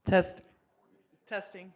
Test. Testing.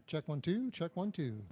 Check one, two. Check one, two.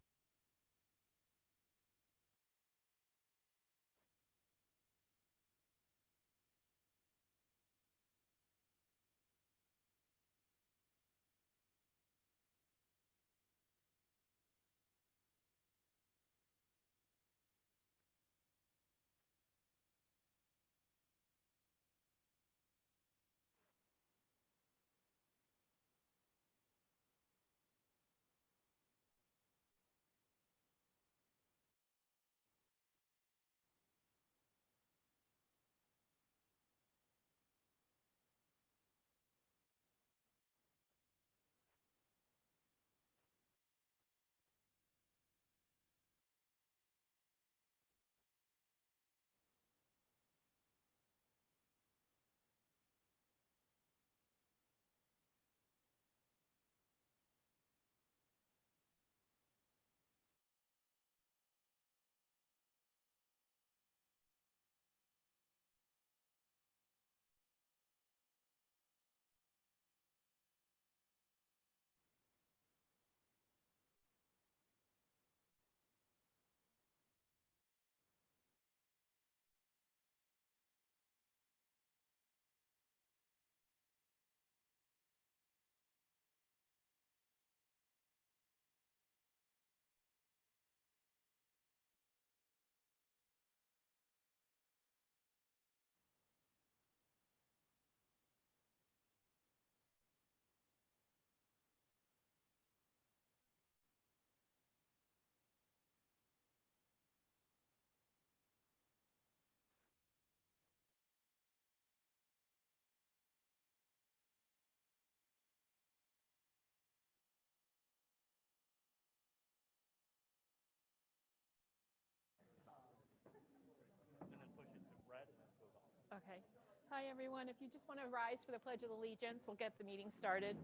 Hi, everyone. If you just want to rise for the Pledge of Allegiance, we'll get the meeting started.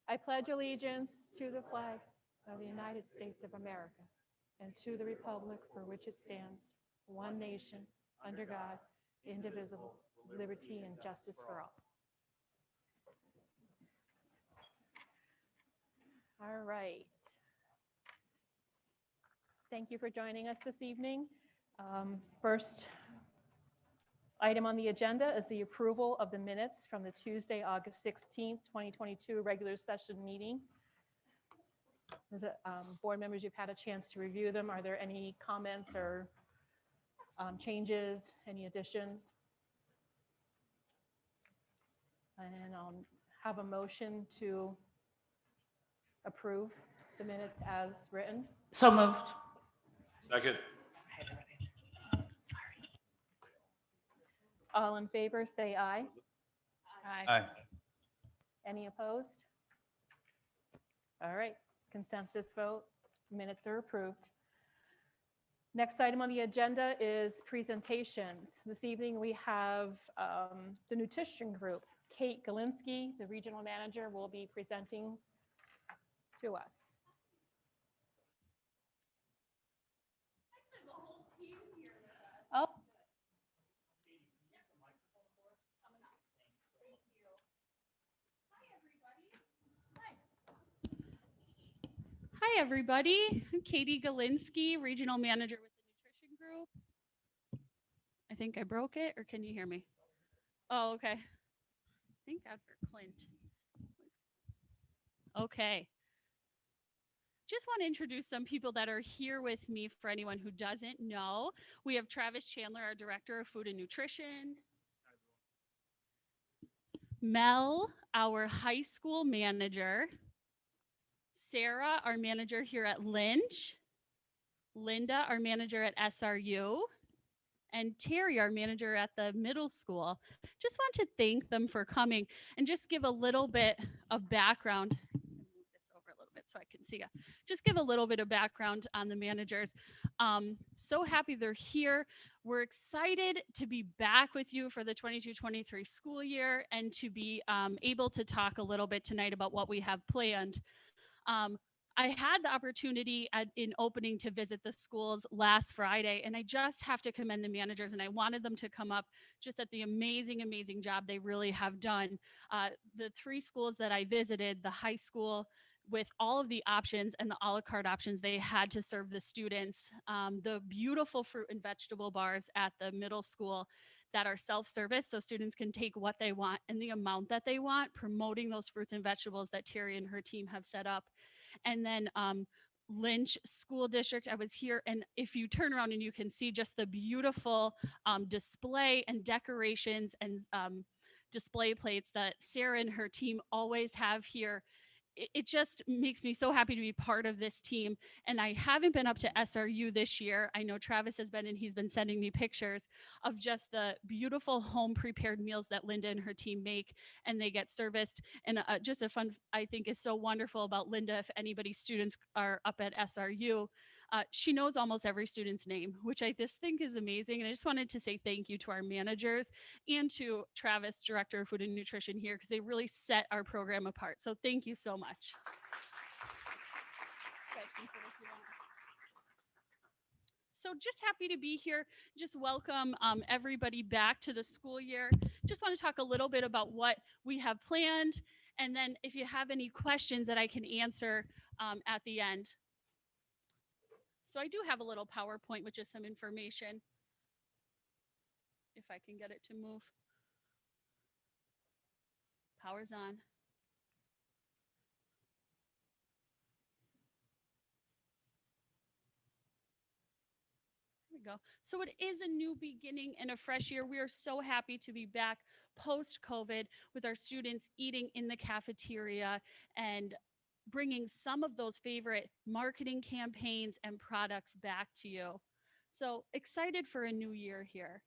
I pledge allegiance to the flag of the United States of America and to the republic for which it stands, one nation, under God, indivisible, with liberty and justice for all. All right. Thank you for joining us this evening. First item on the agenda is the approval of the minutes from the Tuesday, August 16th, 2022 regular session meeting. Board members, you've had a chance to review them. Are there any comments or changes, any additions? And I'll have a motion to approve the minutes as written. So moved. Second. All in favor, say aye. Aye. Any opposed? All right, consensus vote, minutes are approved. Next item on the agenda is presentations. This evening we have the nutrition group. Kate Galinsky, the regional manager, will be presenting to us. Oh. Hi, everybody. I'm Katie Galinsky, Regional Manager with the Nutrition Group. I think I broke it, or can you hear me? Oh, okay. Thank God for Clint. Okay. Just want to introduce some people that are here with me for anyone who doesn't know. We have Travis Chandler, our Director of Food and Nutrition. Mel, our high school manager. Sarah, our manager here at Lynch. Linda, our manager at SRU. And Terry, our manager at the middle school. Just want to thank them for coming and just give a little bit of background. Move this over a little bit so I can see you. Just give a little bit of background on the managers. So happy they're here. We're excited to be back with you for the 22-23 school year and to be able to talk a little bit tonight about what we have planned. I had the opportunity in opening to visit the schools last Friday, and I just have to commend the managers, and I wanted them to come up just at the amazing, amazing job they really have done. The three schools that I visited, the high school, with all of the options and the a la carte options they had to serve the students, the beautiful fruit and vegetable bars at the middle school that are self-service, so students can take what they want and the amount that they want, promoting those fruits and vegetables that Terry and her team have set up. And then Lynch School District, I was here, and if you turn around and you can see just the beautiful display and decorations and display plates that Sarah and her team always have here. It just makes me so happy to be part of this team. And I haven't been up to SRU this year. I know Travis has been, and he's been sending me pictures of just the beautiful home prepared meals that Linda and her team make, and they get serviced. And just a fun, I think, is so wonderful about Linda. If anybody's students are up at SRU, she knows almost every student's name, which I just think is amazing. And I just wanted to say thank you to our managers and to Travis, Director of Food and Nutrition here, because they really set our program apart. So thank you so much. So just happy to be here. Just welcome everybody back to the school year. Just want to talk a little bit about what we have planned. And then if you have any questions that I can answer at the end. So I do have a little PowerPoint, which is some information. If I can get it to move. Power's on. There we go. So it is a new beginning and a fresh year. We are so happy to be back post-COVID with our students eating in the cafeteria and bringing some of those favorite marketing campaigns and products back to you. So excited for a new year here.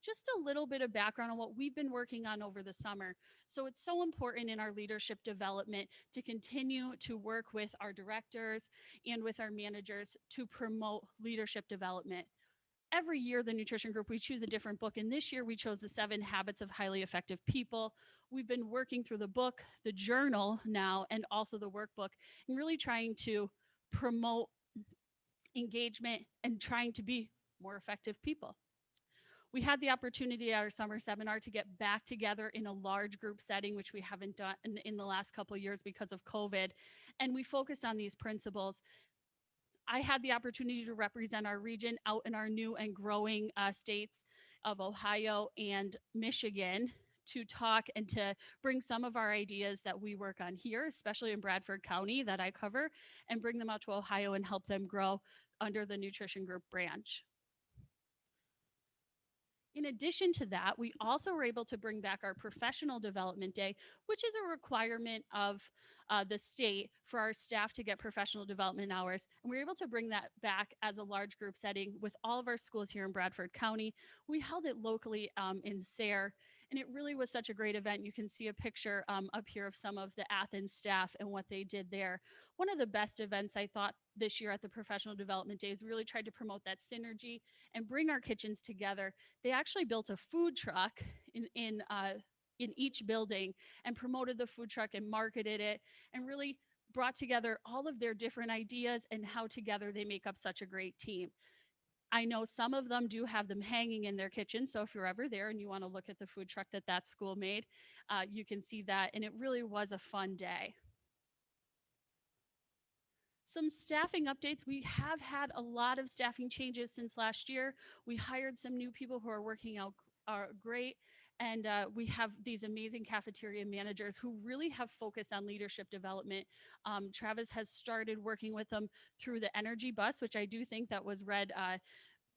Just a little bit of background on what we've been working on over the summer. So it's so important in our leadership development to continue to work with our directors and with our managers to promote leadership development. every year, the nutrition group, we choose a different book. And this year we chose the 7 Habits of Highly Effective People. We've been working through the book, the journal now, and also the workbook, and really trying to promote engagement and trying to be more effective people. We had the opportunity at our summer seminar to get back together in a large group setting, which we haven't done in the last couple of years because of COVID. And we focused on these principles. I had the opportunity to represent our region out in our new and growing states of Ohio and Michigan to talk and to bring some of our ideas that we work on here, especially in Bradford County that I cover, and bring them out to Ohio and help them grow under the Nutrition Group branch. In addition to that, we also were able to bring back our Professional Development Day, which is a requirement of the state for our staff to get professional development hours. And we were able to bring that back as a large group setting with all of our schools here in Bradford County. We held it locally in Sayre, and it really was such a great event. You can see a picture up here of some of the Athens staff and what they did there. One of the best events I thought this year at the Professional Development Days really tried to promote that synergy and bring our kitchens together. They actually built a food truck in each building and promoted the food truck and marketed it and really brought together all of their different ideas and how together they make up such a great team. I know some of them do have them hanging in their kitchen. So if you're ever there and you want to look at the food truck that school made, you can see that. And it really was a fun day. Some staffing updates. We have had a lot of staffing changes since last year. We hired some new people who are working out great. And we have these amazing cafeteria managers who really have focused on leadership development. Travis has started working with them through the Energy Bus, which I do think that was read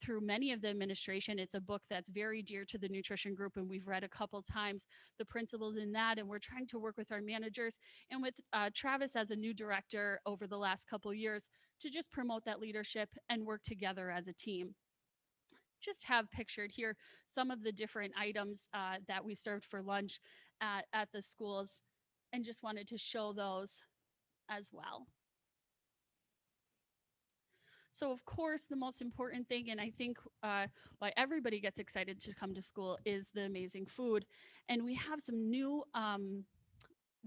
through many of the administration. It's a book that's very dear to the nutrition group, and we've read a couple times the principles in that, and we're trying to work with our managers and with Travis as a new director over the last couple years to just promote that leadership and work together as a team. Just have pictured here some of the different items that we served for lunch at the schools, and just wanted to show those as well. So of course, the most important thing, and I think why everybody gets excited to come to school, is the amazing food. And we have some new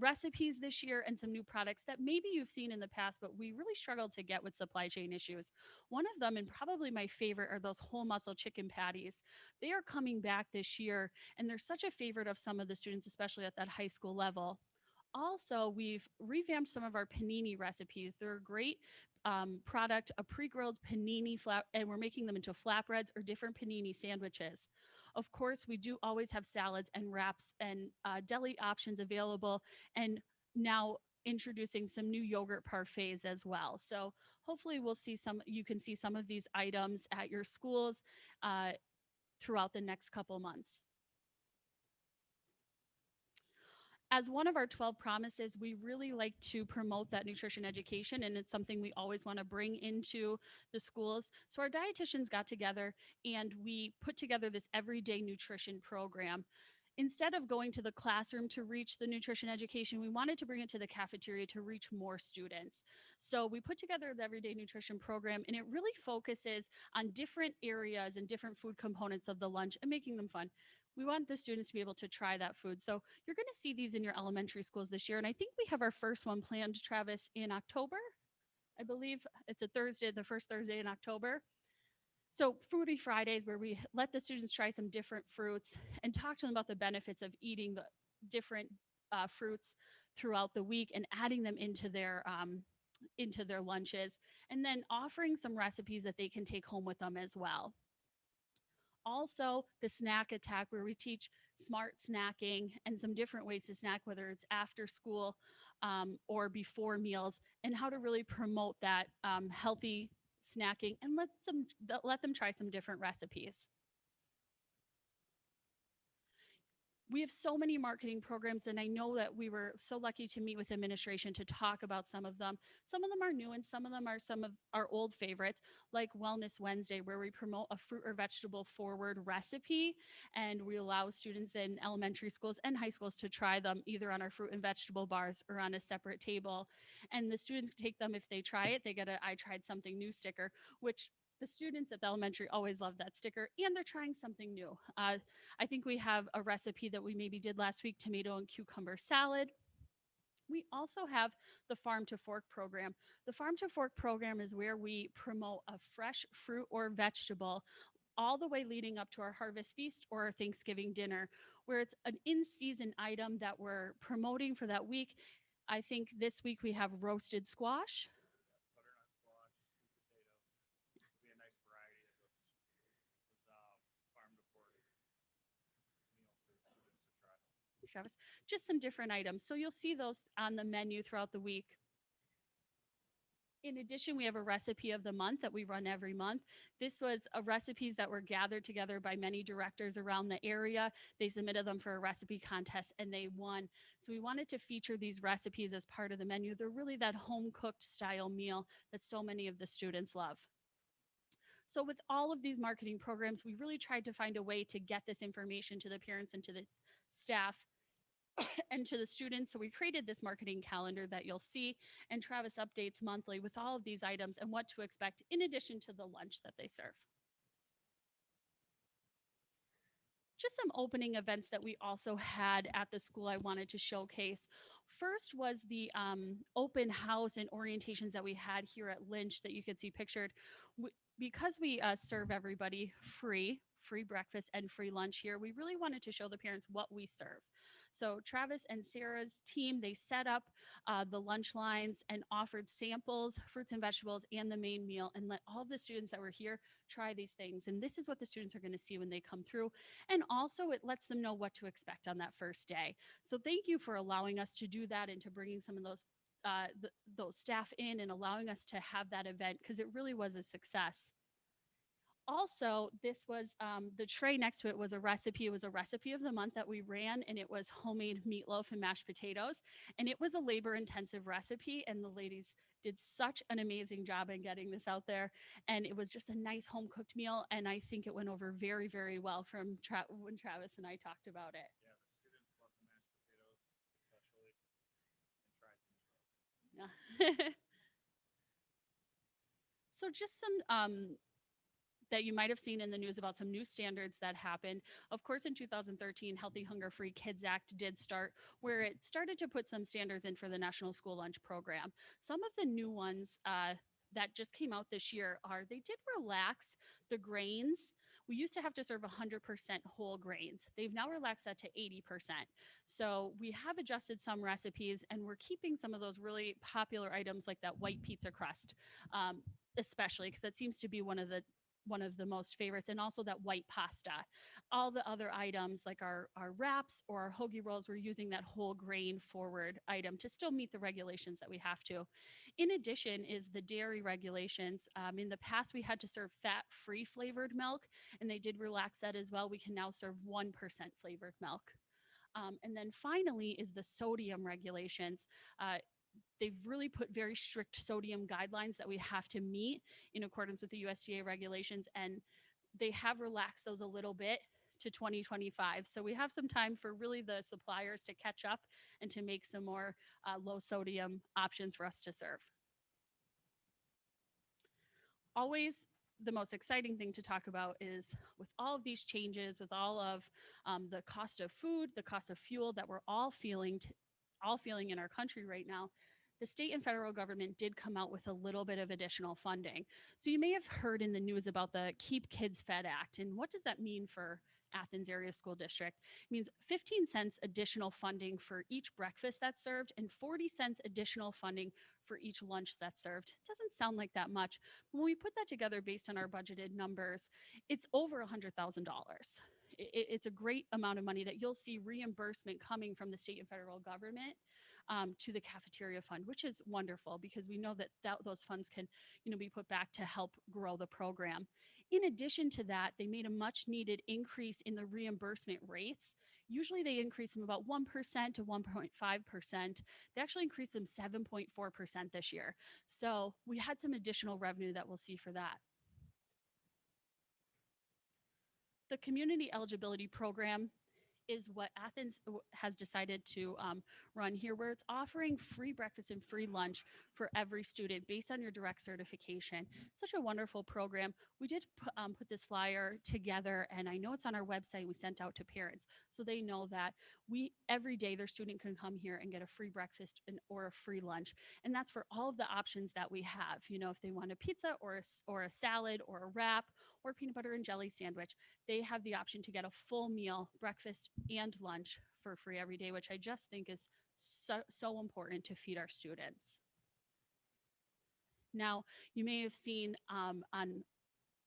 recipes this year and some new products that maybe you've seen in the past, but we really struggled to get with supply chain issues. One of them, and probably my favorite, are those whole muscle chicken patties. They are coming back this year, and they're such a favorite of some of the students, especially at that high school level. Also, we've revamped some of our panini recipes. They're a great product, a pre-grilled panini flat, and we're making them into flatbreads or different panini sandwiches. Of course, we do always have salads and wraps and deli options available, and now introducing some new yogurt parfaits as well. So hopefully you can see some of these items at your schools throughout the next couple months. As one of our 12 promises, we really like to promote that nutrition education, and it's something we always want to bring into the schools. So our dietitians got together and we put together this everyday nutrition program. Instead of going to the classroom to reach the nutrition education, we wanted to bring it to the cafeteria to reach more students. So we put together the everyday nutrition program, and it really focuses on different areas and different food components of the lunch and making them fun. We want the students to be able to try that food. So you're going to see these in your elementary schools this year. And I think we have our first one planned, Travis, in October. I believe it's a Thursday, the first Thursday in October. So Foodie Fridays, where we let the students try some different fruits and talk to them about the benefits of eating the different fruits throughout the week and adding them into their lunches, and then offering some recipes that they can take home with them as well. Also, the snack attack, where we teach smart snacking and some different ways to snack, whether it's after school or before meals, and how to really promote that healthy snacking and let them try some different recipes. We have so many marketing programs, and I know that we were so lucky to meet with administration to talk about some of them. Some of them are new, and some of them are some of our old favorites, like Wellness Wednesday, where we promote a fruit or vegetable forward recipe, and we allow students in elementary schools and high schools to try them either on our fruit and vegetable bars or on a separate table. And the students take them. If they try it, they get a "I tried something new" sticker, which The students at the elementary always love that sticker, and they're trying something new. I think we have a recipe that we maybe did last week, tomato and cucumber salad. We also have the Farm to Fork program. The Farm to Fork program is where we promote a fresh fruit or vegetable all the way leading up to our harvest feast or our Thanksgiving dinner, where it's an in-season item that we're promoting for that week. I think this week we have roasted squash. Butternut squash, sweet potatoes. It'll be a nice variety that was farm to fork meal for the students to try. Travis, just some different items. So you'll see those on the menu throughout the week. In addition, we have a recipe of the month that we run every month. This was recipes that were gathered together by many directors around the area. They submitted them for a recipe contest and they won. So we wanted to feature these recipes as part of the menu. They're really that home cooked style meal that so many of the students love. So with all of these marketing programs, we really tried to find a way to get this information to the parents and to the staff and to the students. So we created this marketing calendar that you'll see, and Travis updates monthly with all of these items and what to expect in addition to the lunch that they serve. Just some opening events that we also had at the school I wanted to showcase. First was the open house and orientations that we had here at Lynch that you could see pictured. Because we serve everybody free breakfast and free lunch here, we really wanted to show the parents what we serve. So Travis and Sarah's team, they set up the lunch lines and offered samples, fruits and vegetables, and the main meal, and let all the students that were here try these things. And this is what the students are going to see when they come through. And also it lets them know what to expect on that first day. So thank you for allowing us to do that and to bringing some of those staff in and allowing us to have that event, because it really was a success. Also, this was the tray next to it was a recipe. It was a recipe of the month that we ran, and it was homemade meatloaf and mashed potatoes. And it was a labor-intensive recipe, and the ladies did such an amazing job in getting this out there. And it was just a nice home-cooked meal, and I think it went over very, very well from when Travis and I talked about it. Yeah, the students love the mashed potatoes, especially, and tried them as well. Yeah. So just some that you might have seen in the news about some new standards that happened. Of course, in 2013, Healthy Hunger Free Kids Act did start, where it started to put some standards in for the National School Lunch Program. Some of the new ones that just came out this year are they did relax the grains. We used to have to serve 100% whole grains. They've now relaxed that to 80%. So we have adjusted some recipes, and we're keeping some of those really popular items like that white pizza crust, especially because that seems to be one of the most favorites, and also that white pasta. All the other items like our wraps or our hoagie rolls, we're using that whole grain forward item to still meet the regulations that we have to. In addition is the dairy regulations. In the past, we had to serve fat-free flavored milk, and they did relax that as well. We can now serve 1% flavored milk. And then finally is the sodium regulations. They've really put very strict sodium guidelines that we have to meet in accordance with the USDA regulations, and they have relaxed those a little bit to 2025. So we have some time for really the suppliers to catch up and to make some more low sodium options for us to serve. Always the most exciting thing to talk about is with all of these changes, with all of the cost of food, the cost of fuel that we're all feeling in our country right now, the state and federal government did come out with a little bit of additional funding. So you may have heard in the news about the Keep Kids Fed Act. And what does that mean for Athens Area School District? It means 15 cents additional funding for each breakfast that's served and 40 cents additional funding for each lunch that's served. It doesn't sound like that much. When we put that together based on our budgeted numbers, it's over $100,000. It's a great amount of money that you'll see reimbursement coming from the state and federal government to the cafeteria fund, which is wonderful because we know that those funds can, be put back to help grow the program. In addition to that, they made a much needed increase in the reimbursement rates. Usually they increase them about 1% to 1.5%. They actually increased them 7.4% this year. So we had some additional revenue that we'll see for that. The community eligibility program is what Athens has decided to run here, where it's offering free breakfast and free lunch for every student based on your direct certification. Such a wonderful program. We did put this flyer together, and I know it's on our website. We sent out to parents so they know that every day their student can come here and get a free breakfast or a free lunch, and that's for all of the options that we have. You know, if they want a pizza or a salad or a wrap or a peanut butter and jelly sandwich, they have the option to get a full meal, breakfast and lunch for free every day, which I just think is so important to feed our students. Now, you may have seen on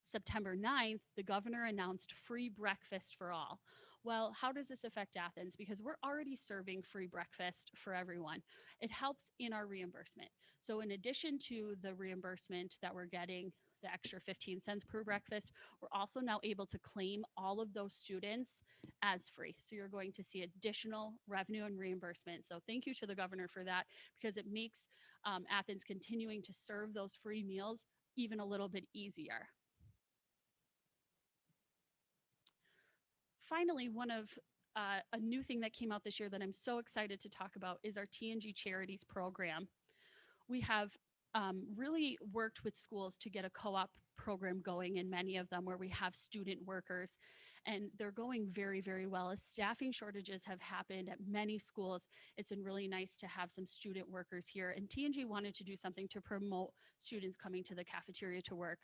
September 9th, the governor announced free breakfast for all. Well, how does this affect Athens? Because we're already serving free breakfast for everyone. It helps in our reimbursement. So in addition to the reimbursement that we're getting, the extra 15 cents per breakfast, we're also now able to claim all of those students as free. So you're going to see additional revenue and reimbursement. So thank you to the governor for that, because it makes Athens continuing to serve those free meals even a little bit easier. Finally, a new thing that came out this year that I'm so excited to talk about is our Tng Charities Program. We have really worked with schools to get a co-op program going in many of them, where we have student workers, and they're going very, very well. As staffing shortages have happened at many schools, it's been really nice to have some student workers here, and Tng wanted to do something to promote students coming to the cafeteria to work.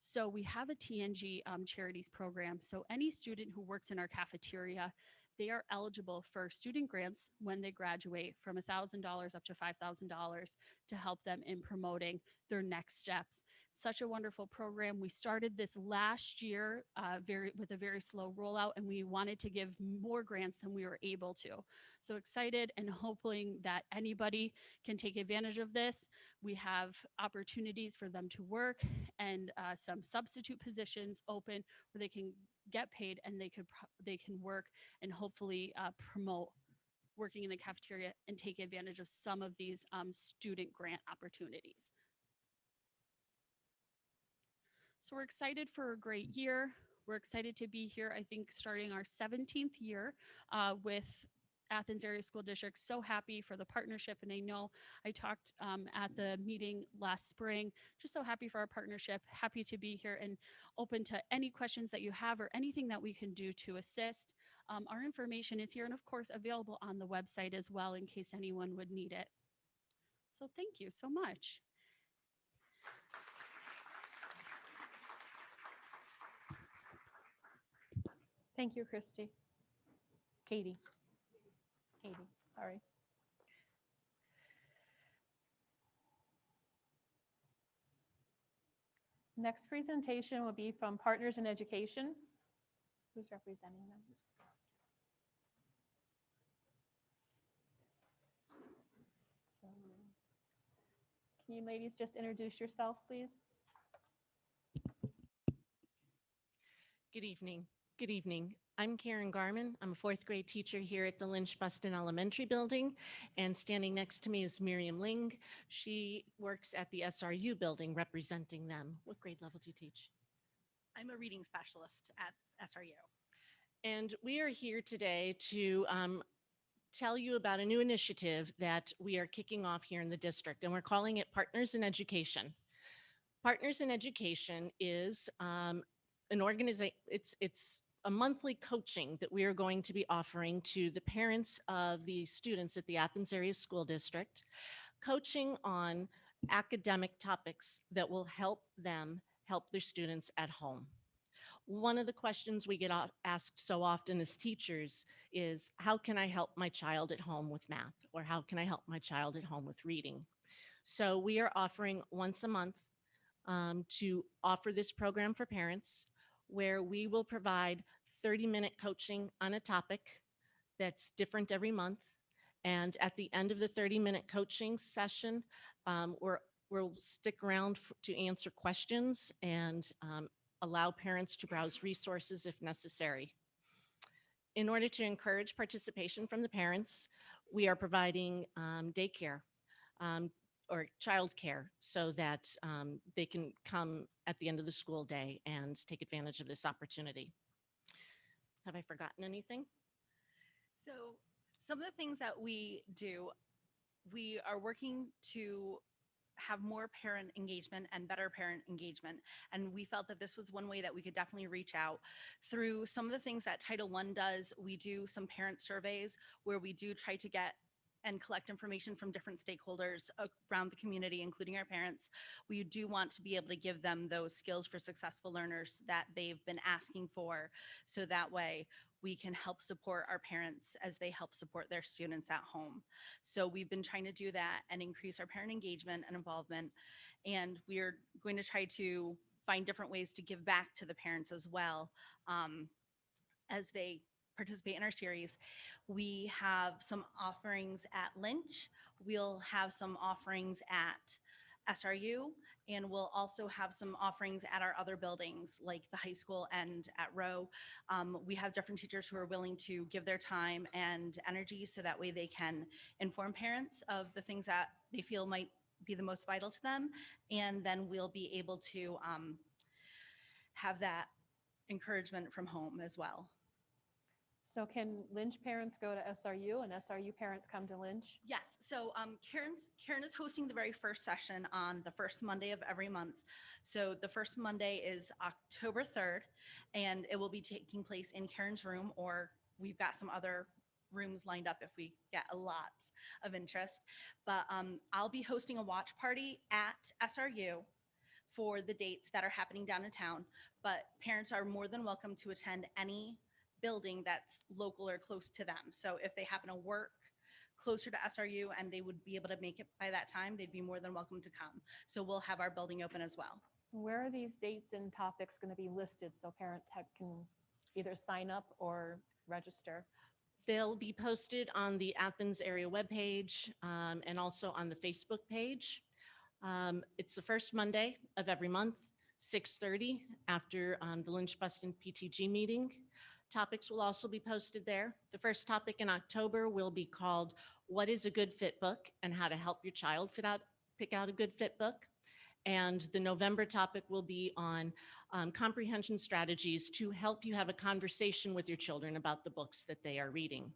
So we have a Tng Charities Program. So any student who works in our cafeteria, they are eligible for student grants when they graduate, from $1,000 up to $5,000, to help them in promoting their next steps. Such a wonderful program. We started this last year with a very slow rollout, and we wanted to give more grants than we were able to. So excited and hoping that anybody can take advantage of this. We have opportunities for them to work, and some substitute positions open where they can get paid and they can work and hopefully promote working in the cafeteria and take advantage of some of these student grant opportunities. So we're excited for a great year. We're excited to be here, I think, starting our 17th year with Athens Area School District. So happy for the partnership. And I know I talked at the meeting last spring, just so happy for our partnership, happy to be here and open to any questions that you have or anything that we can do to assist. Our information is here and of course available on the website as well in case anyone would need it. So thank you so much. Thank you, Christy. Katie, sorry. Next presentation will be from Partners in Education. Who's representing them? So, can you ladies just introduce yourself, please? Good evening. Good evening. I'm Karen Garman. I'm a fourth grade teacher here at the Lynch-Buston Elementary Building, and standing next to me is Miriam Ling. She works at the SRU building representing them. What grade level do you teach? I'm a reading specialist at SRU. And we are here today to tell you about a new initiative that we are kicking off here in the district, and we're calling it Partners in Education. Partners in Education is an organization. It's a monthly coaching that we are going to be offering to the parents of the students at the Athens Area School District, coaching on academic topics that will help them help their students at home. One of the questions we get asked so often as teachers is, how can I help my child at home with math? Or how can I help my child at home with reading? So we are offering once a month to offer this program for parents, where we will provide 30-minute coaching on a topic that's different every month. And at the end of the 30-minute coaching session, we'll stick around to answer questions and allow parents to browse resources if necessary. In order to encourage participation from the parents, we are providing daycare or childcare so that they can come at the end of the school day and take advantage of this opportunity. Have I forgotten anything? So some of the things that we do, we are working to have more parent engagement and better parent engagement. And we felt that this was one way that we could definitely reach out through some of the things that Title I does. We do some parent surveys where we do try to get and collect information from different stakeholders around the community, including our parents. We do want to be able to give them those skills for successful learners that they've been asking for. So that way we can help support our parents as they help support their students at home. So we've been trying to do that and increase our parent engagement and involvement. And we're going to try to find different ways to give back to the parents as well, as they participate in our series. We have some offerings at Lynch. We'll have some offerings at SRU, and we'll also have some offerings at our other buildings like the high school and at Rowe. We have different teachers who are willing to give their time and energy so that way they can inform parents of the things that they feel might be the most vital to them. And then we'll be able to have that encouragement from home as well. So can Lynch parents go to SRU and SRU parents come to Lynch? Yes, so Karen is hosting the very first session on the first Monday of every month. So the first Monday is October 3rd, and it will be taking place in Karen's room, or we've got some other rooms lined up if we get a lot of interest. But I'll be hosting a watch party at SRU for the dates that are happening down in town, but parents are more than welcome to attend any building that's local or close to them. So if they happen to work closer to SRU and they would be able to make it by that time, they'd be more than welcome to come. So we'll have our building open as well. Where are these dates and topics going to be listed so parents can either sign up or register? They'll be posted on the Athens area webpage and also on the Facebook page. It's the first Monday of every month, 6:30 after the Lynch Buston PTG meeting. Topics will also be posted there. The first topic in October will be called "What is a Good Fit Book and How to Help Your Child Pick out a Good Fit Book." And the November topic will be on comprehension strategies to help you have a conversation with your children about the books that they are reading.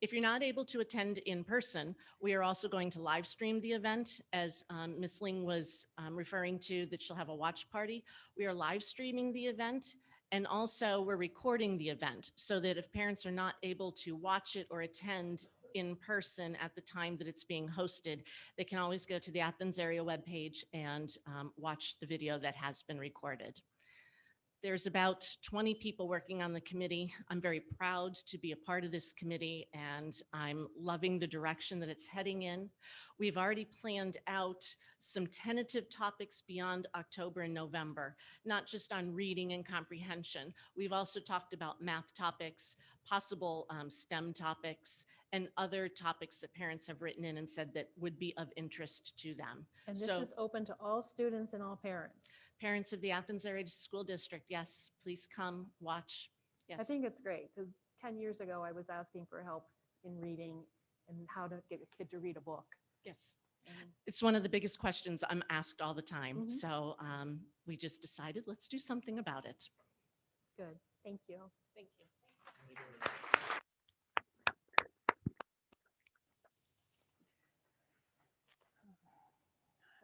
If you're not able to attend in person, we are also going to live stream the event, as Ms. Ling was referring to, that she'll have a watch party. We are live streaming the event, and also we're recording the event so that if parents are not able to watch it or attend in person at the time that it's being hosted, they can always go to the Athens area webpage and watch the video that has been recorded. There's about 20 people working on the committee. I'm very proud to be a part of this committee, and I'm loving the direction that it's heading in. We've already planned out some tentative topics beyond October and November, not just on reading and comprehension. We've also talked about math topics, possible STEM topics, and other topics that parents have written in and said that would be of interest to them. And this So- is open to all students and all parents. Parents of the Athens Area School District, yes, please come watch. Yes. I think it's great because 10 years ago, I was asking for help in reading and how to get a kid to read a book. Yes. And It's one of the biggest questions I'm asked all the time. Mhm. So we just decided, let's do something about it. good, thank you. Thank you.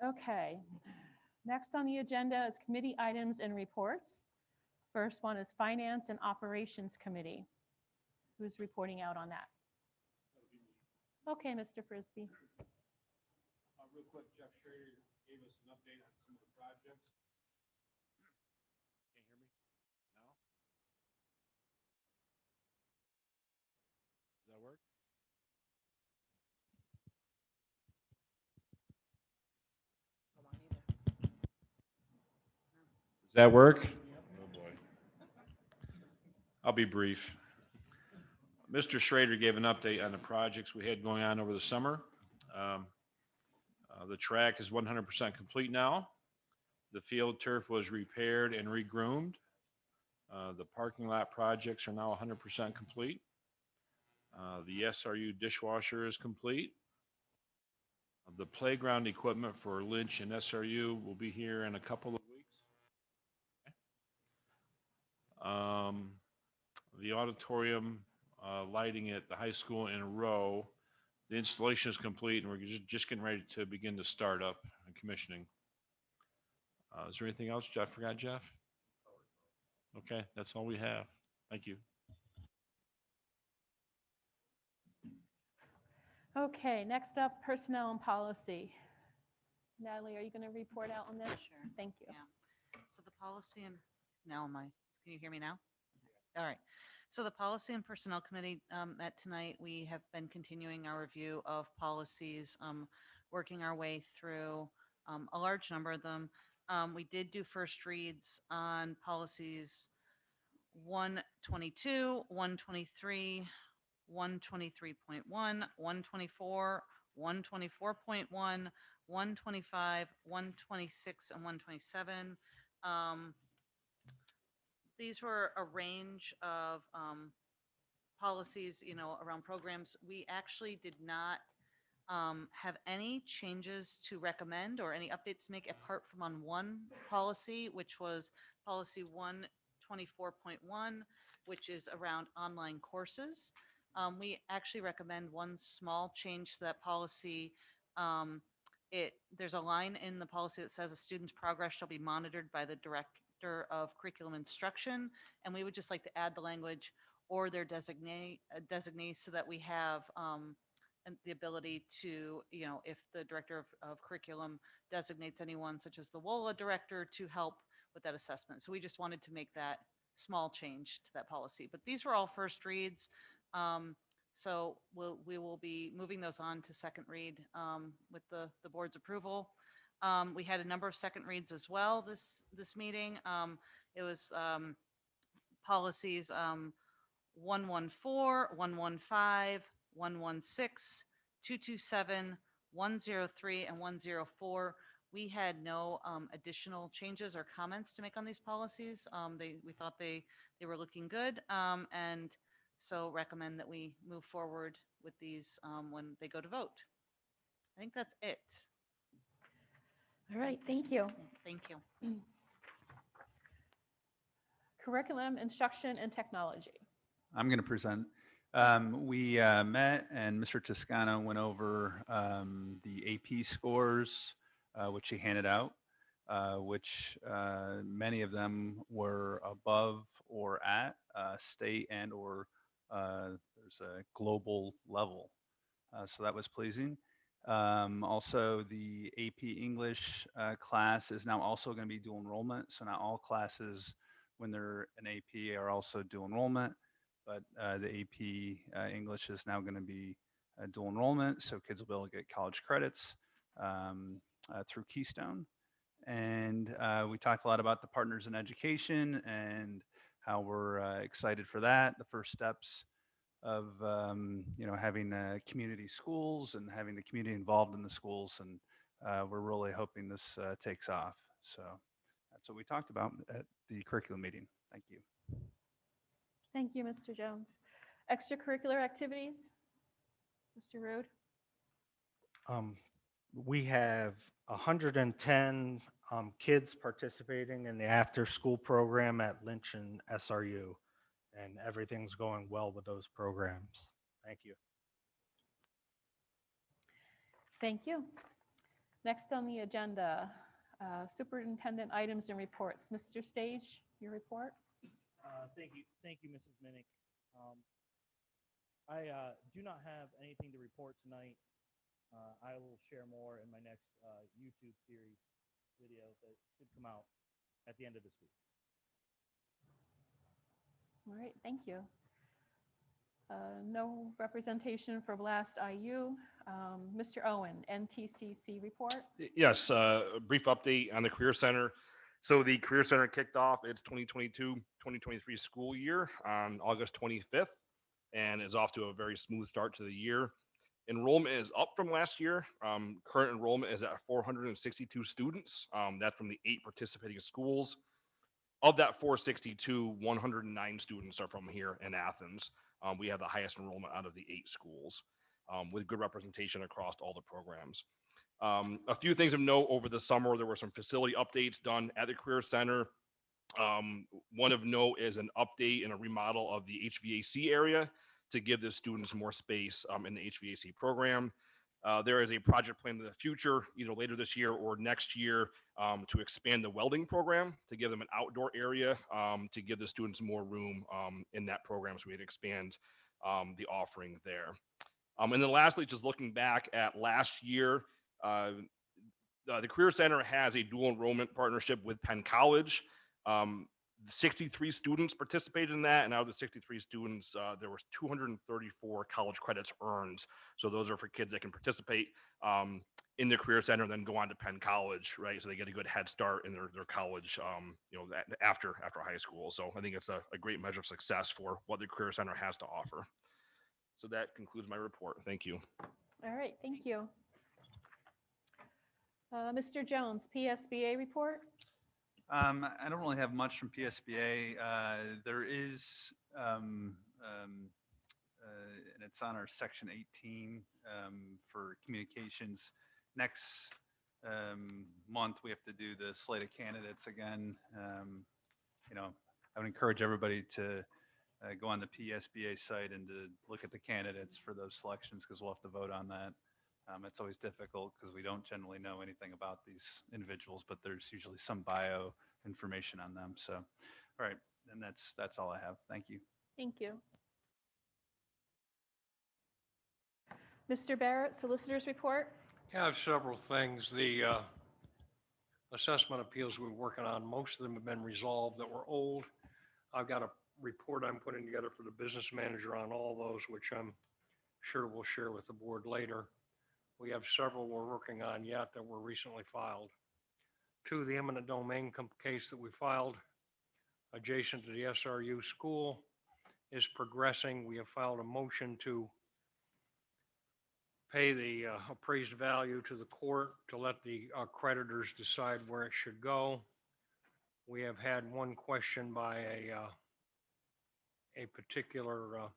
Okay, next on the agenda is committee items and reports. First one is Finance and Operations Committee. Who's reporting out on that? Okay, Mr. Frisbee. Real quick, Jeff Schrader gave us an update on some of the projects. Can you hear me now? Does that work? Does that work? Oh, boy. I'll be brief. Mr. Schrader gave an update on the projects we had going on over the summer. The track is 100% complete now. The field turf was repaired and regroomed. The parking lot projects are now 100% complete. The SRU dishwasher is complete. The playground equipment for Lynch and SRU will be here in a couple of weeks. The auditorium lighting at the high school in a row. The installation is complete, and we're just getting ready to begin to start up and commissioning. Is there anything else Jeff forgot, Jeff? Okay, that's all we have. Thank you. Okay, next up, personnel and policy. Natalie, are you going to report out on this? Sure. Thank you. Yeah. So the policy and now can you hear me now? All right. So the Policy and Personnel Committee met tonight. We have been continuing our review of policies, working our way through a large number of them. We did do first reads on policies 122, 123, 123.1, 124, 124.1, 125, 126, and 127. These were a range of policies, around programs. We actually did not have any changes to recommend or any updates to make apart from on one policy, which was policy 124.1, which is around online courses. We actually recommend one small change to that policy. There's a line in the policy that says a student's progress shall be monitored by the director of curriculum instruction, and we would just like to add the language or their designee so that we have the ability to, if the director of curriculum designates anyone such as the WOLA director to help with that assessment. So we just wanted to make that small change to that policy. But these were all first reads. So we will be moving those on to second read with the board's approval. We had a number of second reads as well this meeting. It was policies 114, 115, 116, 227, 103, and 104. We had no additional changes or comments to make on these policies. We thought they were looking good, and so recommend that we move forward with these when they go to vote. I think that's it. All right, thank you. Thank you. Curriculum, instruction, and technology. I'm going to present. We met and Mr. Toscano went over the AP scores, which he handed out, which many of them were above or at state and or there's a global level. So that was pleasing. Also, the AP English class is now also going to be dual enrollment. So not all classes, when they're an AP, are also dual enrollment. But the AP English is now going to be dual enrollment, so kids will be able to get college credits through Keystone. And we talked a lot about the partners in education and how we're excited for that. The first steps of having community schools and having the community involved in the schools, and we're really hoping this takes off. So that's what we talked about at the curriculum meeting. Thank you. Thank you, Mr. Jones. Extracurricular activities? Mr. Rood? We have 110 kids participating in the after-school program at Lynch and SRU, and everything's going well with those programs. Thank you. Thank you. Next on the agenda, superintendent items and reports. Mr. Stage, your report? Thank you, Mrs. Minnick. I do not have anything to report tonight. I will share more in my next YouTube series video that should come out at the end of this week. All right, thank you. No representation for Blast IU. Mr. Owen, NTCC report. Yes, a brief update on the Career Center. So the Career Center kicked off its 2022-2023 school year on August 25th and is off to a very smooth start to the year. Enrollment is up from last year. Current enrollment is at 462 students. That's from the 8 participating schools. Of that 462, 109 students are from here in Athens. We have the highest enrollment out of the 8 schools with good representation across all the programs. A few things of note over the summer, there were some facility updates done at the Career Center. One of note is an update and a remodel of the HVAC area to give the students more space in the HVAC program. There is a project plan in the future, either later this year or next year, to expand the welding program, to give them an outdoor area, to give the students more room in that program, so we can expand the offering there. And then lastly, just looking back at last year, the Career Center has a dual enrollment partnership with Penn College. 63 students participated in that, and out of the 63 students, there was 234 college credits earned. So those are for kids that can participate in the Career Center and then go on to Penn College, right? So they get a good head start in their college, after high school. So I think it's a great measure of success for what the Career Center has to offer. So that concludes my report. Thank you. All right, thank you. Mr. Jones, PSBA report? I don't really have much from PSBA. There is, and it's on our section 18 for communications. Next month, we have to do the slate of candidates again. I would encourage everybody to go on the PSBA site and to look at the candidates for those selections, because we'll have to vote on that. It's always difficult because we don't generally know anything about these individuals, but there's usually some bio information on them. So, all right, and that's all I have. Thank you. Thank you. Mr. Barrett, Solicitor's report? Yeah, I have several things. The assessment appeals we're working on, most of them have been resolved that were old. I've got a report I'm putting together for the business manager on all those, which I'm sure we'll share with the board later. We have several we're working on yet that were recently filed. Two, the eminent domain case that we filed adjacent to the SRU school is progressing. We have filed a motion to pay the appraised value to the court to let the creditors decide where it should go. We have had one question by a particular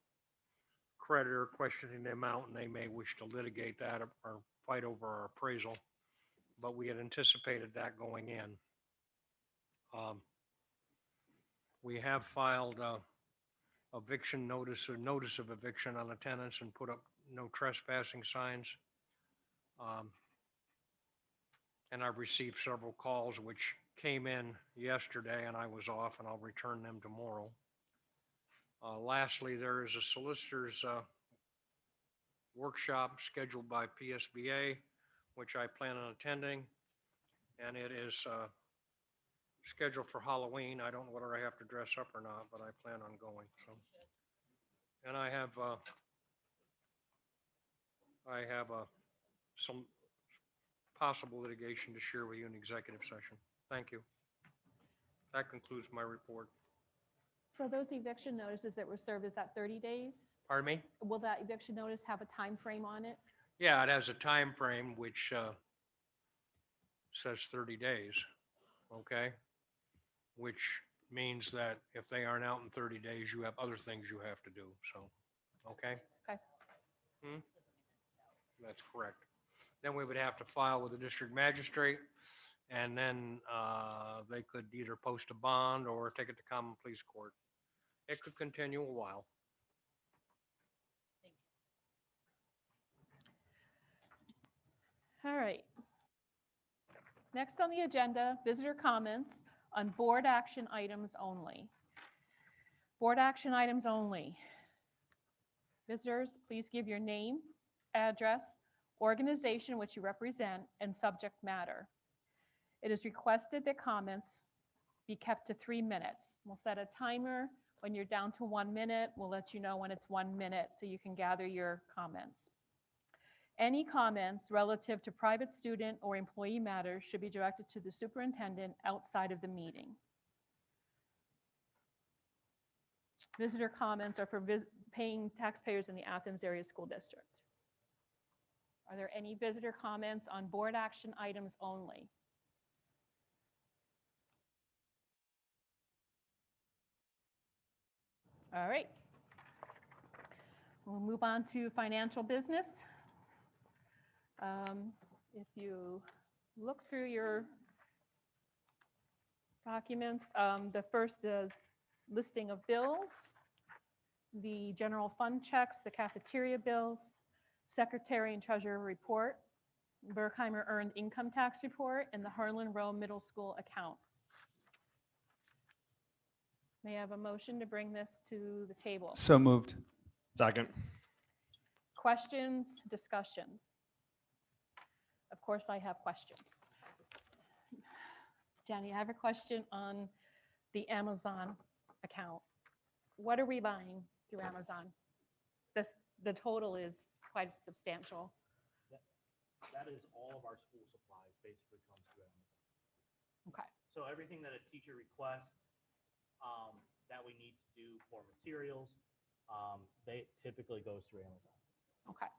creditor questioning the amount, and they may wish to litigate that or fight over our appraisal, but we had anticipated that going in. We have filed eviction notice or notice of eviction on the tenants and put up no trespassing signs. And I've received several calls which came in yesterday, and I was off, and I'll return them tomorrow. Lastly, there is a solicitor's workshop scheduled by PSBA, which I plan on attending, and it is scheduled for Halloween. I don't know whether I have to dress up or not, but I plan on going. So, and I have some possible litigation to share with you in executive session. Thank you. That concludes my report. So those eviction notices that were served, is that 30 days? Pardon me? Will that eviction notice have a time frame on it? Yeah, it has a time frame which says 30 days, okay? Which means that if they aren't out in 30 days, you have other things you have to do, so, okay? Okay. That's correct. Then we would have to file with the district magistrate, and then they could either post a bond or take it to common pleas court. It could continue a while. All right. Next on the agenda, visitor comments on board action items only. Board action items only. Visitors, please give your name, address, organization which you represent, and subject matter. It is requested that comments be kept to 3 minutes. We'll set a timer. When you're down to 1 minute, we'll let you know when it's 1 minute so you can gather your comments. Any comments relative to private student or employee matters should be directed to the superintendent outside of the meeting. Visitor comments are for paying taxpayers in the Athens Area School District. Are there any visitor comments on board action items only? All right. We'll move on to financial business. If you look through your documents, the first is listing of bills. the general fund checks, the cafeteria bills, secretary and treasurer report, Berkheimer earned income tax report, and the Harlan Row Middle School account. May I have a motion to bring this to the table? So moved. Second. Questions, discussions? Of course, I have questions. Jenny, I have a question on the Amazon account. What are we buying through Amazon? The total is quite substantial. That is all of our school supplies basically comes through Amazon. Okay. So everything that a teacher requests that we need to do for materials, they typically goes through Amazon. Okay.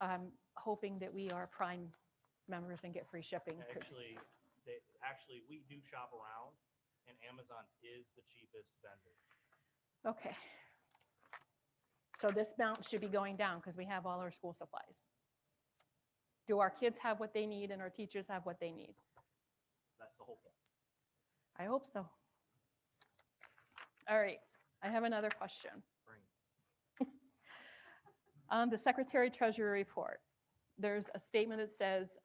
I'm hoping that we are Prime members and get free shipping. 'Cause- Actually, we do shop around, and Amazon is the cheapest vendor. Okay. So this amount should be going down because we have all our school supplies. Do our kids have what they need and our teachers have what they need? That's the whole point. I hope so. All right, I have another question. Bring On the secretary treasurer report, there's a statement that says,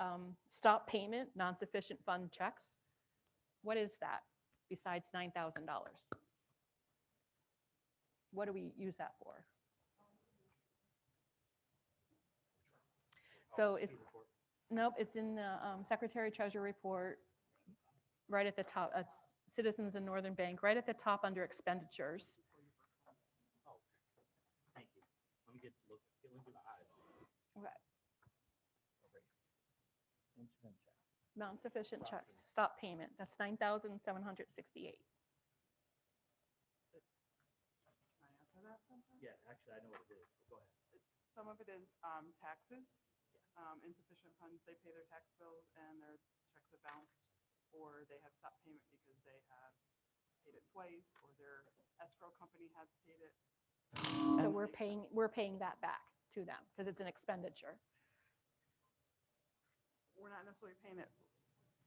stop payment, non-sufficient fund checks. What is that besides $9,000? What do we use that for? So it's, nope, it's in the secretary treasurer report, right at the top. It's Citizens and Northern Bank, right at the top under expenditures. Thank you. Let me get look into the eyes. Okay. Instrument check. Non-sufficient checks, stop payment. That's $9,768. Yeah, actually, I know what it is. Go ahead. Some of it is taxes, insufficient funds, they pay their tax bills and their checks have bounced, or they have stopped payment because they have paid it twice, or their escrow company has paid it. So And we're paying that back to them because it's an expenditure. we're not necessarily paying it.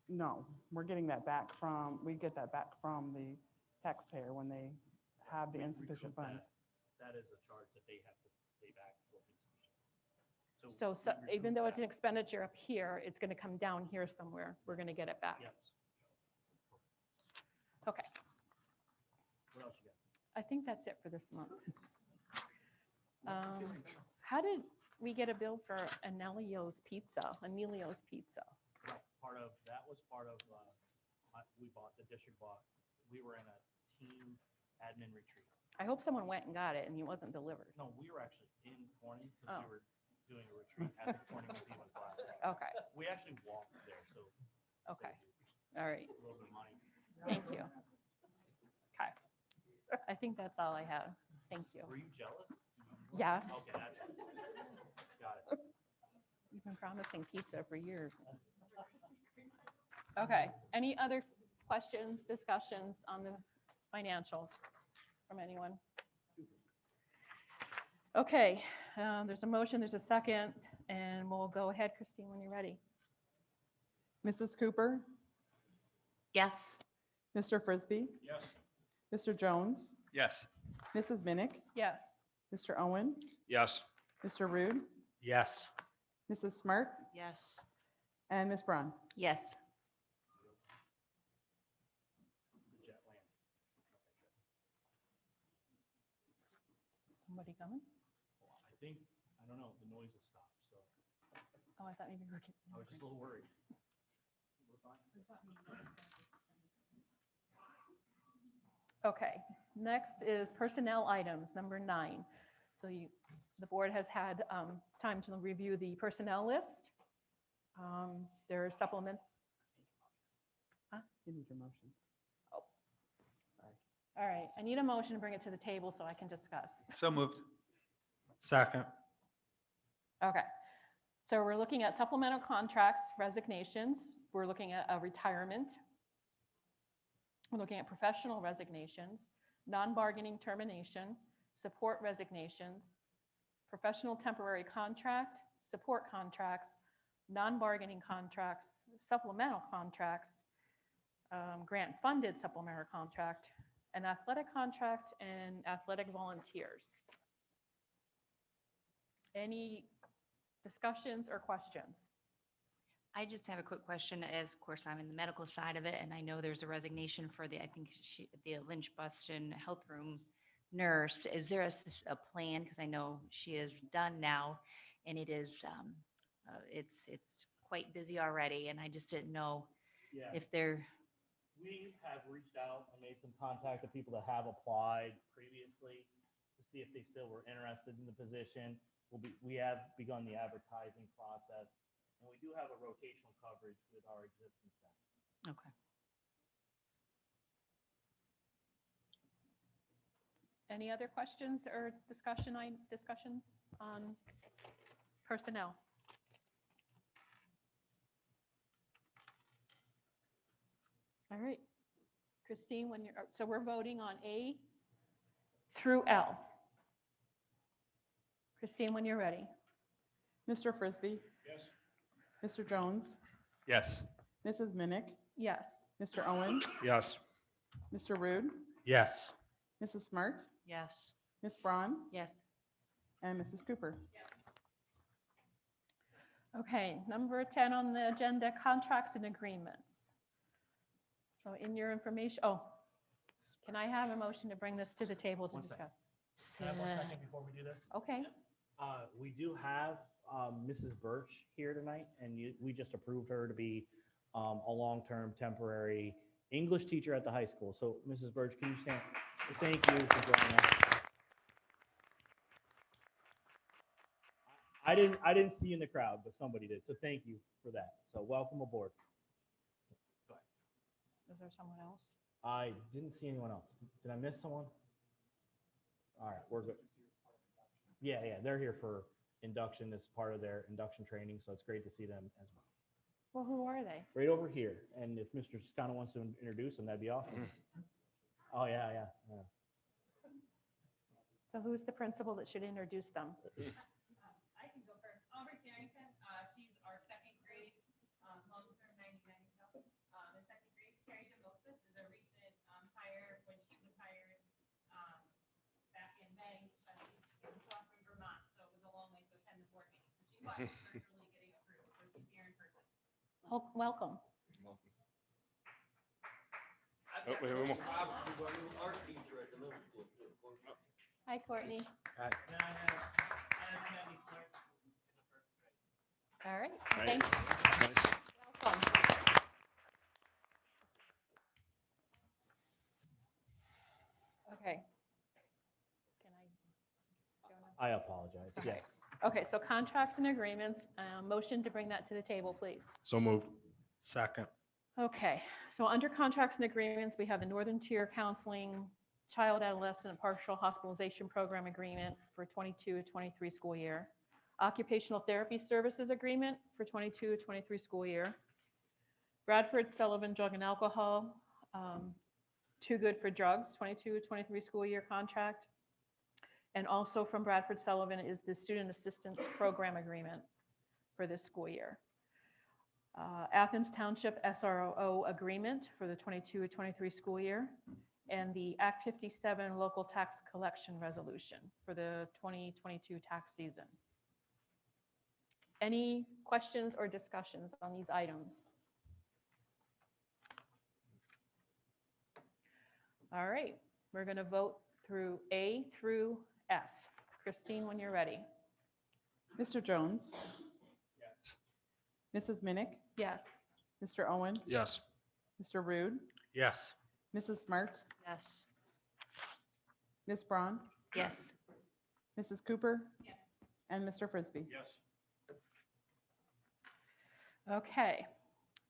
No, we're getting that back from, we get that back from the taxpayer when they have the We insufficient recoup funds. That is a charge that they have to pay back for insufficient. So we even recoup though it's an that. expenditure up here, it's going to come down here somewhere. We're going to get it back. Yes. Okay, What else you got? I think that's it for this month. How did we get a bill for Anelio's Pizza, Emilio's Pizza? That was part of, the district bought, we were in a team admin retreat. I hope someone went and got it and it wasn't delivered. No, we were actually in Corning Oh. because we were doing a retreat at the Corning Museum of Glass. Okay, We actually walked there, so. okay, saved all right, you a little bit of money. thank you. Okay, I think that's all I have. Thank you. Were you jealous? Yes, Okay, that's, got it. you've been promising pizza for years. Okay, any other questions, discussions on the financials from anyone? Okay, there's a motion, there's a second, and we'll go ahead, Christine, when you're ready. Mrs. Cooper, Yes. Mr. Frisbee, Yes. Mr. Jones, Yes. Mrs. Minnick, Yes, Mr. Owen, Yes. Mr. Rude, Yes. Mrs. Smart, Yes. and Ms. Braun. Yes. The jet land. somebody coming? Well, I think, I don't know, the noise has stopped, so Oh, I thought maybe we were getting. I was just a little worried. We're fine. Okay, next is personnel items, number 9. So the board has had time to review the personnel list. There are supplement. You need your motions. All right, I need a motion to bring it to the table so I can discuss. So moved. Second. Okay, so we're looking at supplemental contracts, resignations. We're looking at a retirement. We're looking at professional resignations, non-bargaining termination, support resignations, professional temporary contract, support contracts, non-bargaining contracts, supplemental contracts, grant-funded supplemental contract, an athletic contract, and athletic volunteers. Any discussions or questions? I just have a quick question as, of course, I'm in the medical side of it, and I know there's a resignation for the, I think the Lynch Buston Health Room nurse. Is there a plan? Because I know she is done now, and it is, it's quite busy already, and I just didn't know Yeah. if We have reached out and made some contact with people that have applied previously to see if they still were interested in the position. We have begun the advertising process, and we do have a rotational coverage with our existing staff. Okay. Any other questions or discussions on personnel? All right. Christine, so we're voting on A through L. Christine, when you're ready. Mr. Frisbee, Yes. Mr. Jones, Yes. Mrs. Minnick, Yes. Mr. Owen, Yes. Mr. Rude, Yes. Mrs. Smart, Yes. Ms. Braun, Yes. and Mrs. Cooper. Okay, number 10 on the agenda, contracts and agreements. So in your information, can I have a motion to bring this to the table to One second. discuss? Can I have 1 second before we do this? Okay, We do have Mrs. Birch here tonight, and we just approved her to be a long-term temporary English teacher at the high school. So Mrs. Birch, can you stand? Thank you for joining us. I didn't see you in the crowd, but somebody did. So thank you for that. So welcome aboard. is there someone else? I didn't see anyone else. Did I miss someone? All right, we're good. Yeah, they're here for induction. It's part of their induction training, so it's great to see them as well. Well, who are they? Right over here, and if Mr. Toscano wants to introduce them, that'd be awesome. Oh, yeah. So who's the principal that should introduce them? I can go first. Aubrey Carrington, she's our second grade long-term 99 in second grade. Carrie DeMoses is a recent hire when she was hired back in May. She was off from Vermont, so it was a long way to attend the board meeting. So she watched virtually getting approved, so she's here in person. Welcome. Wait, one more. Hi, Courtney. All right, thank you. Nice. Welcome. Okay. Can I go now? I apologize. Okay. Yes. Okay, so contracts and agreements, motion to bring that to the table, please. So moved. Second. Okay, so under contracts and agreements, we have the Northern Tier Counseling Child Adolescent Partial Hospitalization Program Agreement for 22-23 school year. Occupational Therapy Services Agreement for 22-23 school year. Bradford Sullivan Drug and Alcohol, Too Good for Drugs, 22-23 school year contract. And also from Bradford Sullivan is the Student Assistance Program Agreement for this school year. Athens Township SRO Agreement for the 22-23 school year, and the Act 57 Local Tax Collection Resolution for the 2022 tax season. Any questions or discussions on these items? All right, we're going to vote through A through F. Christine, when you're ready. Mr. Jones, Yes. Mrs. Minnick, Yes. Mr. Owen, Yes. Mr. Rude, Yes. Mrs. Smart, Yes. Ms. Braun, Yes. Mrs. Cooper, and Mr. Frisbee. Yes. Okay,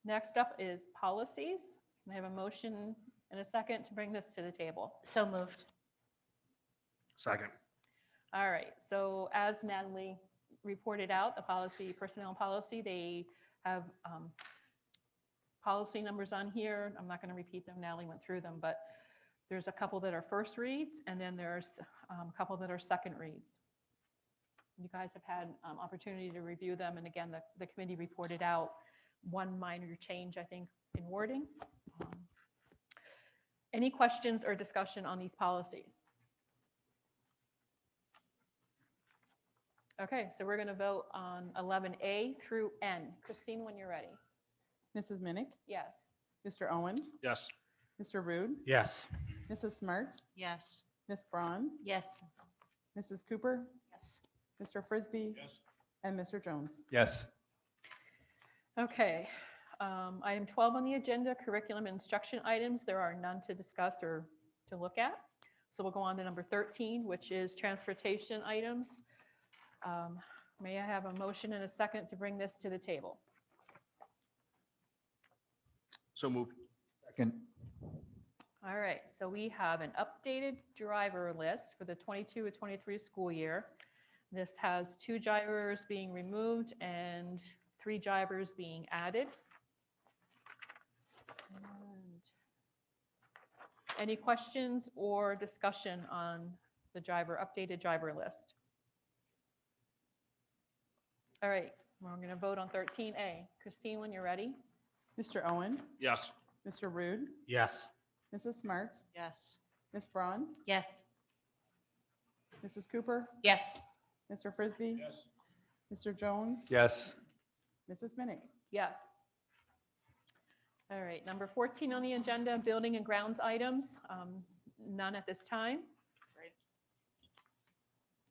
next up is policies. Can I have a motion and a second to bring this to the table? So moved. Second. All right, so as Natalie reported out, the policy, personnel policy, they have policy numbers on here. I'm not going to repeat them. Natalie went through them, but there's a couple that are first reads, and then there's a couple that are second reads. You guys have had opportunity to review them, and again, the committee reported out one minor change, I think, in wording. Any questions or discussion on these policies? Okay, so we're going to vote on 11A through N. Christine, when you're ready. Mrs. Minnick, Yes. Mr. Owen, Yes. Mr. Rude, Yes. Mrs. Smart, Yes. Ms. Braun, Yes. Mrs. Cooper, Yes. Mr. Frisbee, Yes. and Mr. Jones. Yes. Okay, item 12 on the agenda, curriculum and instruction items. There are none to discuss or to look at. So we'll go on to number 13, which is transportation items. May I have a motion and a second to bring this to the table? So moved. Second. All right, so we have an updated driver list for the 22 to 23 school year. This has 2 drivers being removed and 3 drivers being added. And any questions or discussion on the updated driver list? All right, we're going to vote on 13A. Christine, when you're ready. Mr. Owen, Yes. Mr. Rude, Yes. Mrs. Smart, Yes. Ms. Braun, Yes. Mrs. Cooper, Yes. Mr. Frisbee, Mr. Jones, Yes. Mrs. Minnick. Yes. All right, number 14 on the agenda, building and grounds items. None at this time. Great.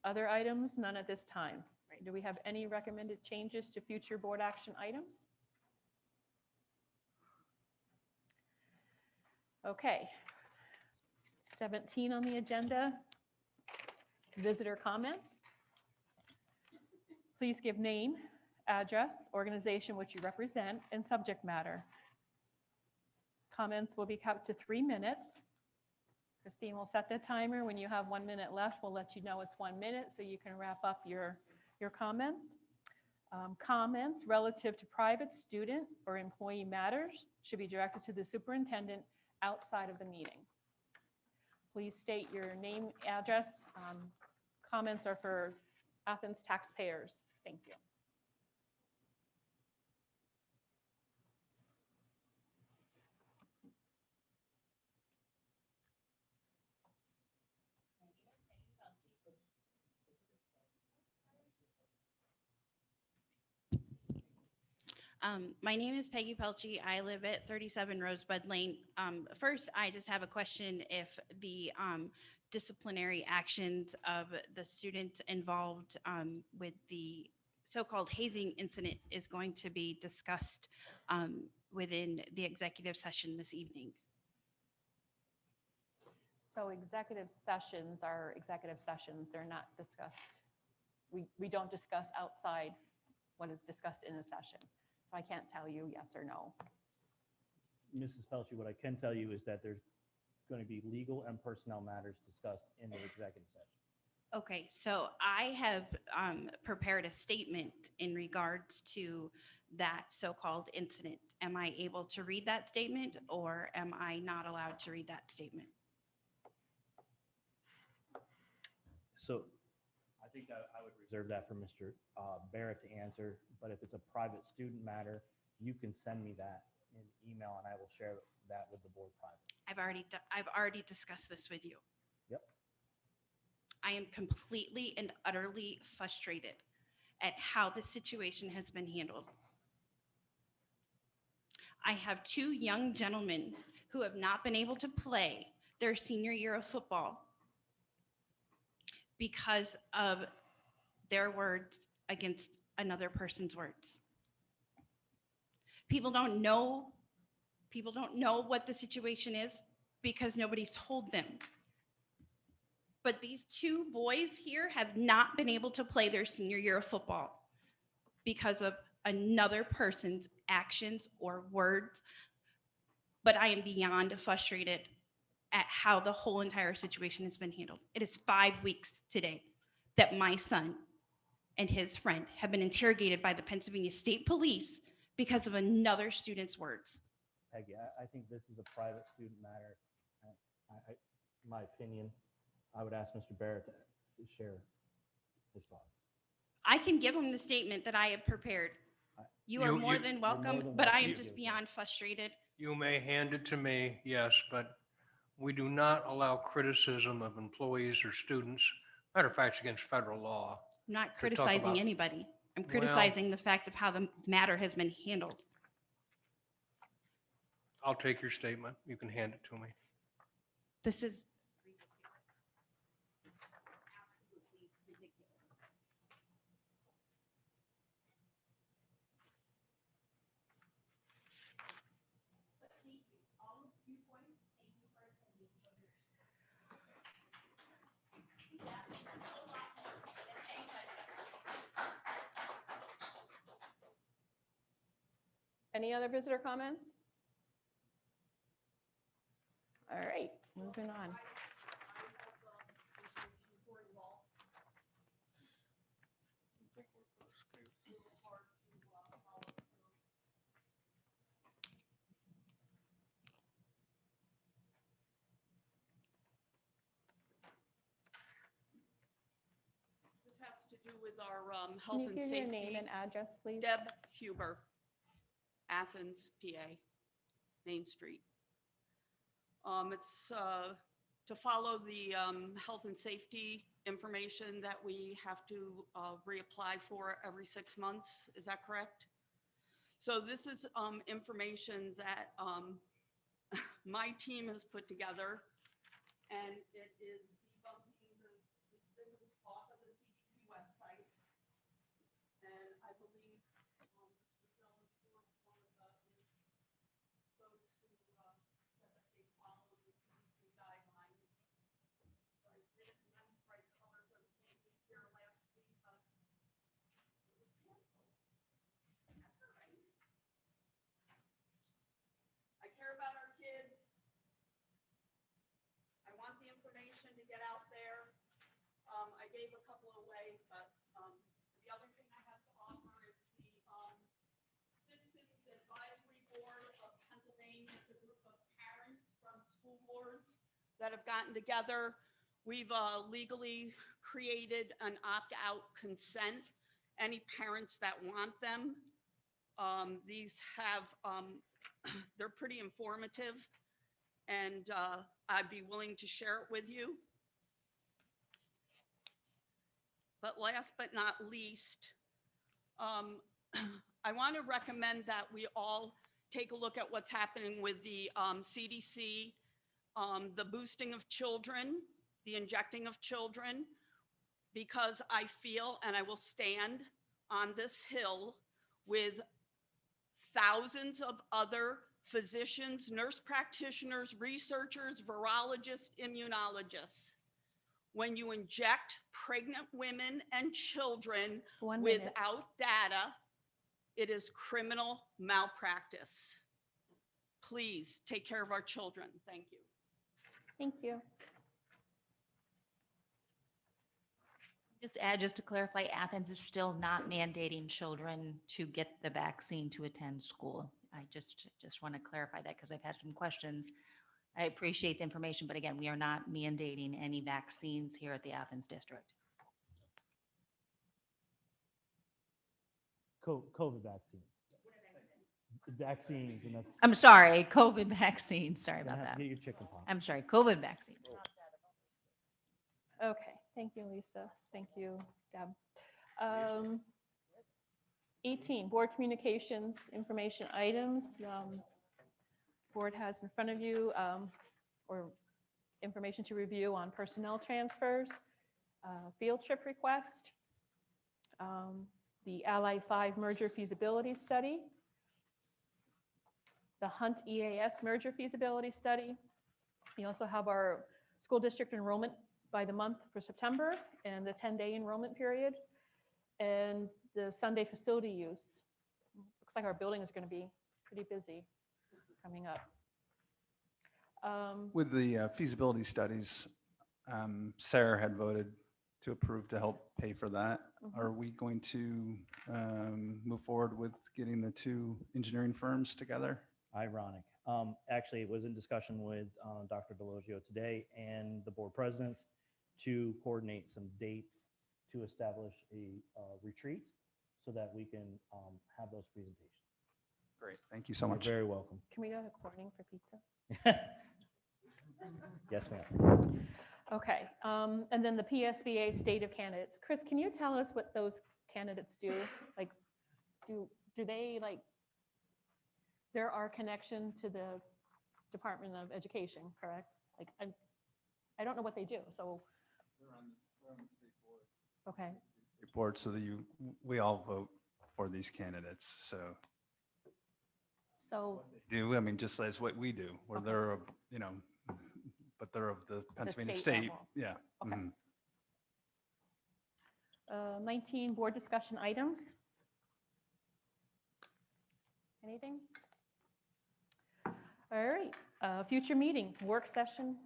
Other items, none at this time. Do we have any recommended changes to future board action items? Okay. 17 on the agenda, visitor comments. Please give name, address, organization which you represent, and subject matter. Comments will be kept to 3 minutes. Christine will set the timer. When you have 1 minute left, we'll let you know it's 1 minute so you can wrap up your comments. Comments relative to private student or employee matters should be directed to the superintendent outside of the meeting. Please state your name, address. Comments are for Athens taxpayers. Thank you. My name is Peggy Pelche. I live at 37 Rosebud Lane. First, I just have a question if the disciplinary actions of the students involved with the so-called hazing incident is going to be discussed within the executive session this evening. So executive sessions are executive sessions. They're not discussed. We don't discuss outside what is discussed in a session. So I can't tell you yes or no. Mrs. Pelche, what I can tell you is that there's going to be legal and personnel matters discussed in the executive session. Okay, so I have prepared a statement in regards to that so-called incident. Am I able to read that statement or am I not allowed to read that statement? So I think that I would reserve that for Mr. Barrett to answer, but if it's a private student matter, you can send me that in email and I will share that with the board privately. I've already discussed this with you. Yep. I am completely and utterly frustrated at how this situation has been handled. I have 2 young gentlemen who have not been able to play their senior year of football because of their words against another person's words. People don't know what the situation is because nobody's told them. But these 2 boys here have not been able to play their senior year of football because of another person's actions or words. But I am beyond frustrated at how the whole entire situation has been handled. It is 5 weeks today that my son and his friend have been interrogated by the Pennsylvania State Police because of another student's words. Peggy, I think this is a private student matter. In my opinion, I would ask Mr. Barrett to share his thoughts. I can give him the statement that I have prepared. You are more than welcome, but I am just beyond frustrated. You may hand it to me, yes, but We do not allow criticism of employees or students. Matter of fact, it's against federal law. I'm not to talk criticizing about- anybody. I'm Well- criticizing the fact of how the matter has been handled. I'll take your statement. You can hand it to me. This is Any other visitor comments? All right, moving on. This has to do with our Can health you and give safety. your name and address, please? Deb Huber, Athens, PA, Main Street. It's to follow the health and safety information that we have to reapply for every 6 months. Is that correct? So this is information that my team has put together, and it is debunking this is off of the CDC website. And I believe this was done for one of the folks who said that they follow the CDC guidelines. So I did a nice bright color for the painting here last week, but it was canceled. That's all right. I care about our kids. I want the information to get out there. I gave a couple away, but the other thing I have to offer is the Citizens Advisory Board of Pennsylvania. It's a group of parents from school boards that have gotten together. We've legally created an opt-out consent. Any parents that want them, these have, they're pretty informative, and I'd be willing to share it with you. But last but not least, I want to recommend that we all take a look at what's happening with the CDC, the boosting of children, the injecting of children, because I feel, and I will stand on this hill with thousands of other physicians, nurse practitioners, researchers, virologists, immunologists. When you inject pregnant women and children 1 minute. without data, it is criminal malpractice. Please take care of our children. Thank you. Thank you. Just add, just to clarify, Athens is still not mandating children to get the vaccine to attend school. I just want to clarify that because I've had some questions. I appreciate the information, but again, we are not mandating any vaccines here at the Athens district. COVID vaccines. Vaccines, and that's. I'm sorry, COVID vaccines. Sorry Gonna about have that. to get your chicken pox. I'm sorry, COVID vaccines. Okay, thank you, Lisa. Thank you, Deb. 18, board communications, information items. Board has in front of you or information to review on personnel transfers, field trip request, the Ally 5 merger feasibility study, the Hunt EAS merger feasibility study. We also have our school district enrollment by the month for September and the 10-day enrollment period, and the Sunday facility use. Looks like our building is going to be pretty busy coming up. With the feasibility studies, Sarah had voted to approve to help pay for that. Mhm. Are we going to move forward with getting the two engineering firms together? Ironic. Actually, it was in discussion with Dr. Delogio today and the board presidents to coordinate some dates to establish a retreat so that we can have those presentations. Great, thank you so You're much. very welcome. Can we go to Corning for pizza? Yes, ma'am. Okay, and then the PSBA State of Candidates. Chris, can you tell us what those candidates do? Like, do they like, they're our connection to the Department of Education, correct? Like, I don't know what they do, so. We're on the state board. Okay, Board, so that we all vote for these candidates, so. so I mean, just as what we do, where Okay. they're, but they're of the Pennsylvania state State, level. yeah. Okay. Mhm. 19 board discussion items. Anything? All right, future meetings, work session.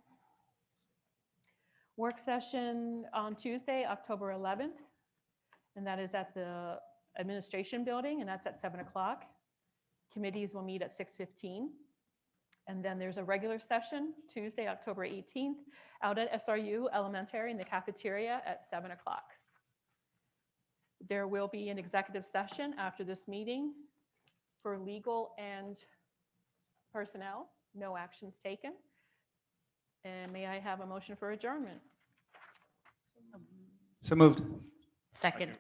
Work session on Tuesday, October 11th, and that is at the administration building, and that's at 7 o'clock. Committees will meet at 6:15. And then there's a regular session, Tuesday, October 18th, out at SRU Elementary in the cafeteria at 7 o'clock. There will be an executive session after this meeting for legal and personnel, no actions taken. And may I have a motion for adjournment? So moved. Second.